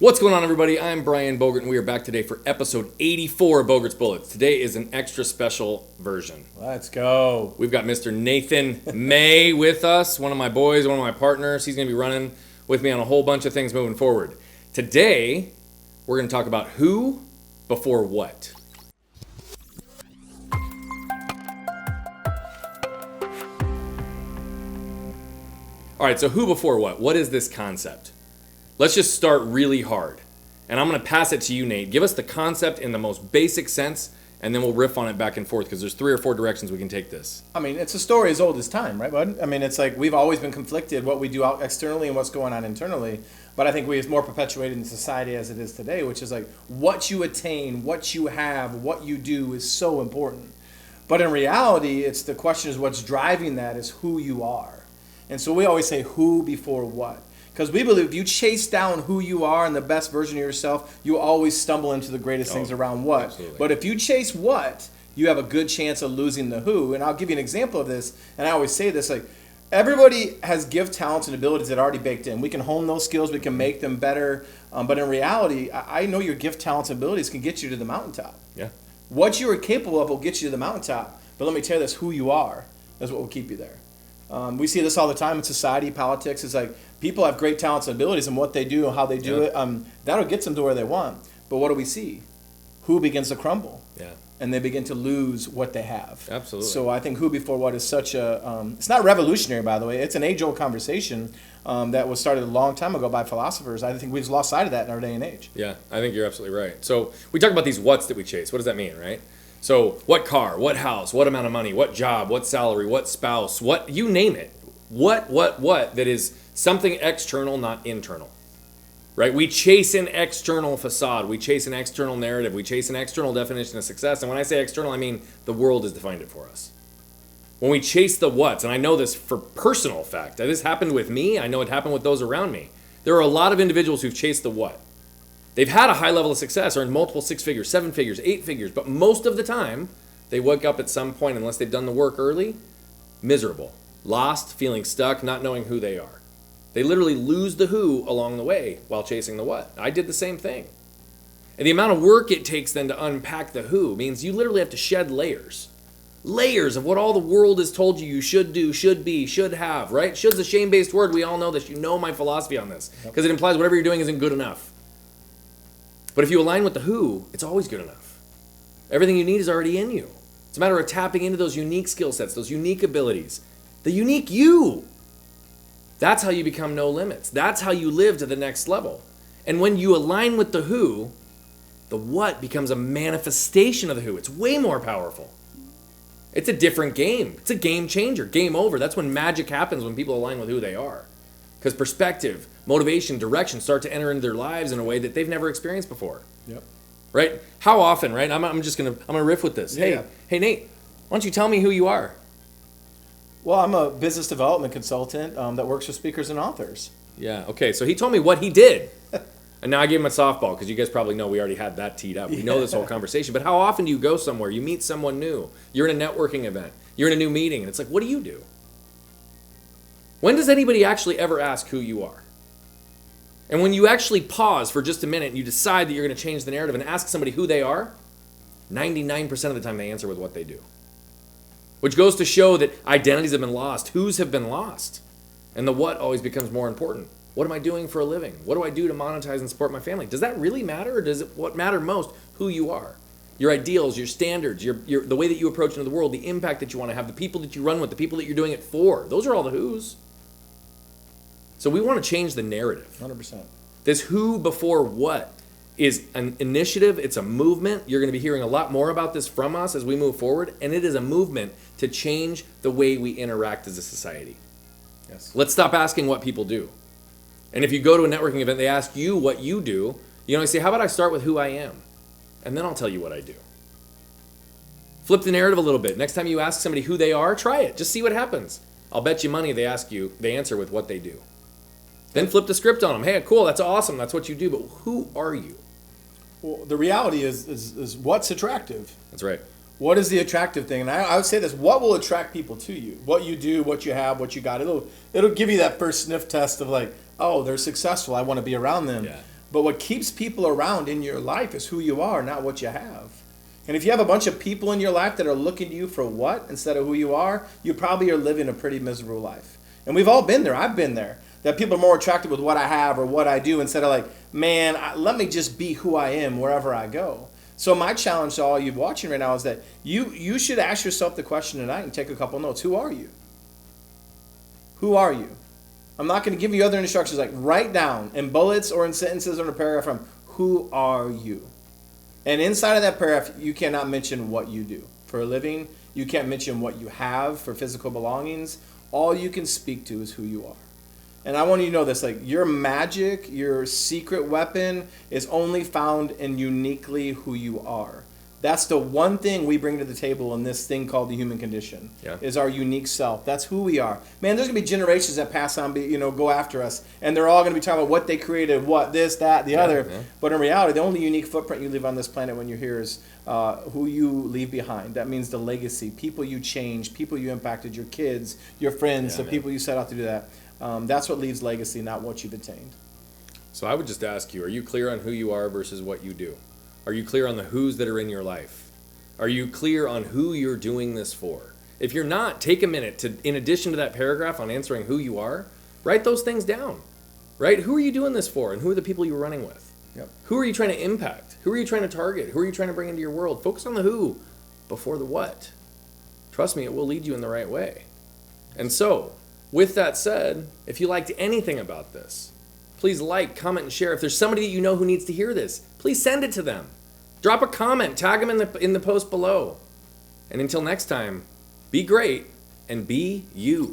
What's going on, everybody? I'm Brian Bogert, and we are back today for episode 84 of Bogert's Bullets. Today is an extra special version. Let's go. We've got Mr. Nathan May with us, one of my boys, one of my partners. He's going to be running with me on a whole bunch of things moving forward. Today, we're going to talk about who before what. All right, so who before what? What is this concept? Let's just start really hard. And I'm going to pass it to you, Nate. Give us the concept in the most basic sense, and then we'll riff on it back and forth, because there's 3 or 4 directions we can take this. I mean, it's a story as old as time, right, bud? I mean, it's like we've always been conflicted, what we do out externally and what's going on internally. But I think it's more perpetuated in society as it is today, which is like what you attain, what you have, what you do is so important. But in reality, it's the question is what's driving that is who you are. And so we always say who before what. Because we believe if you chase down who you are and the best version of yourself, you always stumble into the greatest things around what. Absolutely. But if you chase what, you have a good chance of losing the who. And I'll give you an example of this, and I always say this, like, everybody has gift, talents, and abilities that are already baked in. We can hone those skills, we can make them better. But in reality, I know your gift, talents, and abilities can get you to the mountaintop. Yeah. What you are capable of will get you to the mountaintop. But let me tell you this, who you are is what will keep you there. We see this all the time in society, politics. It's like people have great talents and abilities, and what they do and how they do it, that'll get them to where they want. But what do we see? Who begins to crumble? Yeah. And they begin to lose what they have. Absolutely. So I think who before what is such a, it's not revolutionary, by the way. It's an age-old conversation that was started a long time ago by philosophers. I think we've lost sight of that in our day and age. Yeah, I think you're absolutely right. So we talk about these whats that we chase. What does that mean, right? So what car, what house, what amount of money, what job, what salary, what spouse, what, you name it. What that is something external, not internal, right? We chase an external facade. We chase an external narrative. We chase an external definition of success. And when I say external, I mean the world has defined it for us. When we chase the whats, and I know this for personal fact, this happened with me. I know it happened with those around me. There are a lot of individuals who've chased the what. They've had a high level of success, earned multiple 6 figures, 7 figures, 8 figures, but most of the time, they wake up at some point, unless they've done the work early, miserable, lost, feeling stuck, not knowing who they are. They literally lose the who along the way while chasing the what. I did the same thing. And the amount of work it takes then to unpack the who means you literally have to shed layers. Layers of what all the world has told you you should do, should be, should have, right? Should's a shame-based word. We all know this. You know my philosophy on this. Because it implies whatever you're doing isn't good enough. But if you align with the who, it's always good enough. Everything you need is already in you. It's a matter of tapping into those unique skill sets, those unique abilities, the unique you. That's how you become no limits. That's how you live to the next level. And when you align with the who, the what becomes a manifestation of the who. It's way more powerful. It's a different game. It's a game changer. Game over. That's when magic happens, when people align with who they are. Because perspective, motivation, direction start to enter into their lives in a way that they've never experienced before. Yep. Right? How often, right? I'm gonna riff with this. Yeah. Hey Nate, why don't you tell me who you are? Well, I'm a business development consultant that works with speakers and authors. Yeah, okay, so he told me what he did. And now I gave him a softball, because you guys probably know we already had that teed up. We know this whole conversation. But how often do you go somewhere, you meet someone new, you're in a networking event, you're in a new meeting, and it's like, what do you do? When does anybody actually ever ask who you are? And when you actually pause for just a minute and you decide that you're going to change the narrative and ask somebody who they are, 99% of the time they answer with what they do. Which goes to show that identities have been lost, whose have been lost, and the what always becomes more important. What am I doing for a living? What do I do to monetize and support my family? Does that really matter, or does it what matter most? Who you are. Your ideals, your standards, your the way that you approach into the world, the impact that you want to have, the people that you run with, the people that you're doing it for. Those are all the who's. So we want to change the narrative. 100%. This who before what is an initiative. It's a movement. You're going to be hearing a lot more about this from us as we move forward. And it is a movement to change the way we interact as a society. Yes. Let's stop asking what people do. And if you go to a networking event, they ask you what you do. You know, I say, how about I start with who I am? And then I'll tell you what I do. Flip the narrative a little bit. Next time you ask somebody who they are, try it. Just see what happens. I'll bet you money they answer with what they do. Then flip the script on them. Hey, cool, that's awesome. That's what you do. But who are you? Well, the reality is what's attractive. That's right. What is the attractive thing? And I would say this, what will attract people to you? What you do, what you have, what you got. It'll give you that first sniff test of like, oh, they're successful. I want to be around them. Yeah. But what keeps people around in your life is who you are, not what you have. And if you have a bunch of people in your life that are looking to you for what instead of who you are, you probably are living a pretty miserable life. And we've all been there. I've been there. That people are more attracted with what I have or what I do instead of like, man, let me just be who I am wherever I go. So my challenge to all you watching right now is that you should ask yourself the question tonight and take a couple notes. Who are you? Who are you? I'm not going to give you other instructions. Like write down in bullets or in sentences or in a paragraph from who are you? And inside of that paragraph, you cannot mention what you do for a living. You can't mention what you have for physical belongings. All you can speak to is who you are. And I want you to know this, like your magic, your secret weapon is only found in uniquely who you are. That's the one thing we bring to the table in this thing called the human condition, is our unique self. That's who we are. Man, there's going to be generations that pass on, go after us, and they're all going to be talking about what they created, what, this, that, the other. Yeah. But in reality, the only unique footprint you leave on this planet when you're here is who you leave behind. That means the legacy, people you changed, people you impacted, your kids, your friends, the people you set out to do that. That's what leaves legacy, not what you've attained. So I would just ask you, are you clear on who you are versus what you do? Are you clear on the who's that are in your life? Are you clear on who you're doing this for? If you're not, take a minute to, in addition to that paragraph on answering who you are, write those things down, right? Who are you doing this for, and who are the people you're running with? Yep. Who are you trying to impact? Who are you trying to target? Who are you trying to bring into your world? Focus on the who before the what. Trust me, it will lead you in the right way. And so, with that said, if you liked anything about this, please like, comment, and share. If there's somebody that you know who needs to hear this, please send it to them. Drop a comment, tag them in the post below. And until next time, be great and be you.